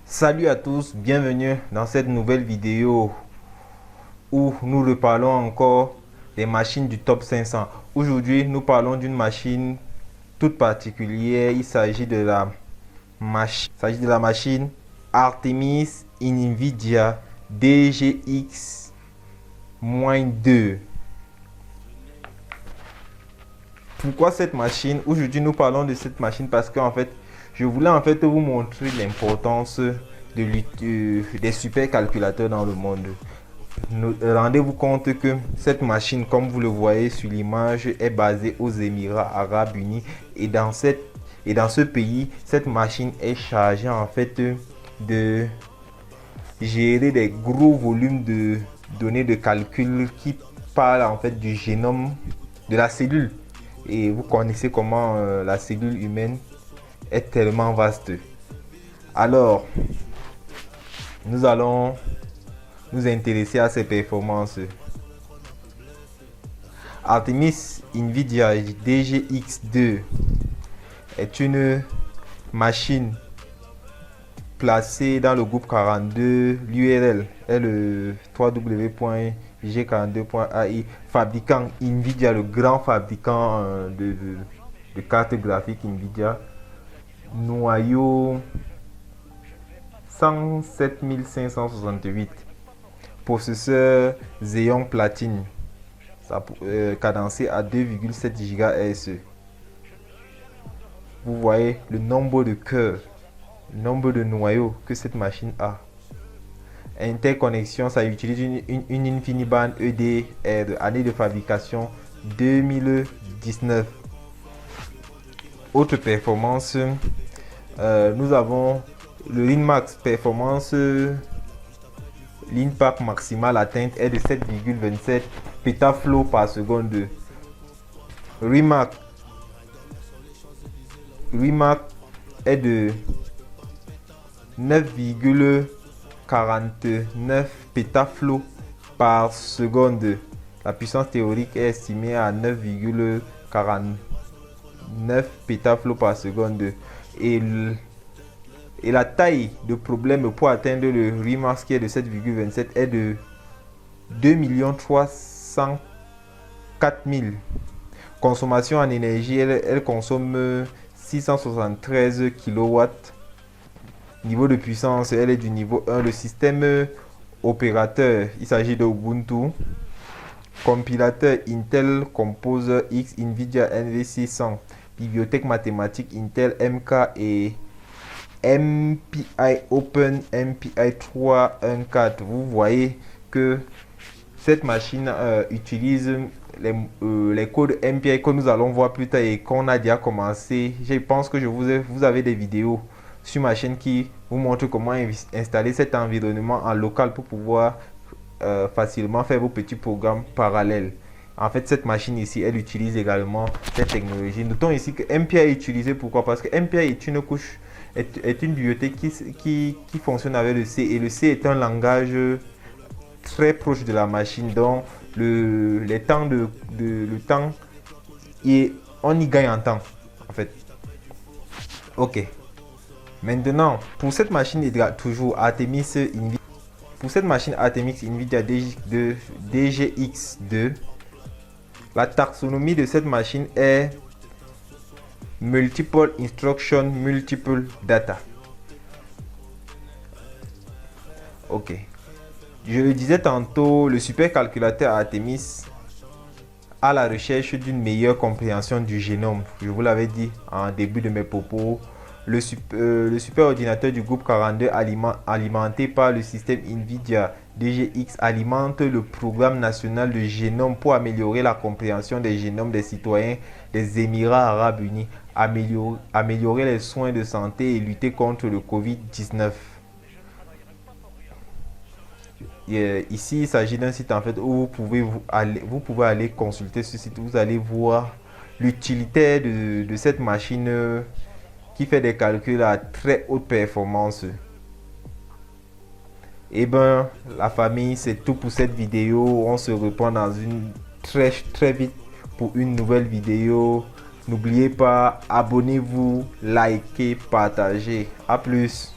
Salut à tous, bienvenue dans cette nouvelle vidéo où nous reparlons encore des machines du top 500. Aujourd'hui, nous parlons d'une machine toute particulière. Il s'agit de la machine Artemis Nvidia DGX-2. Pourquoi cette machine? Aujourd'hui, nous parlons de cette machine parce qu'en fait, je voulais vous montrer l'importance des supercalculateurs dans le monde. Rendez-vous compte que cette machine, comme vous le voyez sur l'image, est basée aux Émirats Arabes Unis et dans ce pays, cette machine est chargée en fait de gérer des gros volumes de données de calcul qui parlent en fait du génome de la cellule. Et vous connaissez comment la cellule humaine est tellement vaste. Alors, nous allons nous intéresser à ses performances. Artemis Nvidia DGX-2 est une machine placée dans le groupe 42. L'URL est le www.g42.ai. Fabricant Nvidia, le grand fabricant de cartes graphiques Nvidia. Noyau 107 568. Processeur Xeon Platine, cadencé à 2,7 GHz. Vous voyez le nombre de cœurs, le nombre de noyaux que cette machine a. Interconnexion, ça utilise une InfiniBand EDR, année de fabrication 2019. Autre performance, nous avons le Linmax performance. L'INPAC maximale atteinte est de 7,27 pétaflops par seconde. Rimac est de 9,49 pétaflops par seconde. La puissance théorique est estimée à 9,49 pétaflops par seconde. Et la taille de problème pour atteindre le Rimax qui est de 7,27 est de 2 304 000. Consommation en énergie, elle consomme 673 kW. Niveau de puissance, elle est du niveau 1. Le système opérateur, il s'agit de Ubuntu. Compilateur Intel Composer X Nvidia NV600. Bibliothèque mathématique Intel MK et MPI Open MPI 314. Vous voyez que cette machine utilise les codes MPI que nous allons voir plus tard et qu'on a déjà commencé. Je pense que vous avez des vidéos sur ma chaîne qui vous montrent comment installer cet environnement en local pour pouvoir facilement faire vos petits programmes parallèles. En fait, cette machine ici, elle utilise également cette technologie. Notons ici que MPI est utilisé. Pourquoi? Parce que MPI est une couche, est une bibliothèque qui fonctionne avec le C. Et le C est un langage très proche de la machine. Donc, le temps, on y gagne en temps, en fait. Ok. Maintenant, pour cette machine, il y a toujours Artemis Nvidia. Pour cette machine Artemis Nvidia DGX-2, la taxonomie de cette machine est Multiple Instruction, Multiple Data. Ok. Je le disais tantôt, le supercalculateur Artemis a la recherche d'une meilleure compréhension du génome. Je vous l'avais dit en début de mes propos. Le super ordinateur du groupe 42 alimenté par le système Nvidia DGX alimente le programme national de génome pour améliorer la compréhension des génomes des citoyens des Émirats Arabes Unis, améliorer les soins de santé et lutter contre le Covid-19. Ici, il s'agit d'un site en fait où vous pouvez aller consulter ce site. Vous allez voir l'utilité de cette machine qui fait des calculs à très haute performance. Et ben, la famille, c'est tout pour cette vidéo. On se reprend dans une très vite pour une nouvelle vidéo. N'oubliez pas, abonnez-vous, likez, partagez. À plus.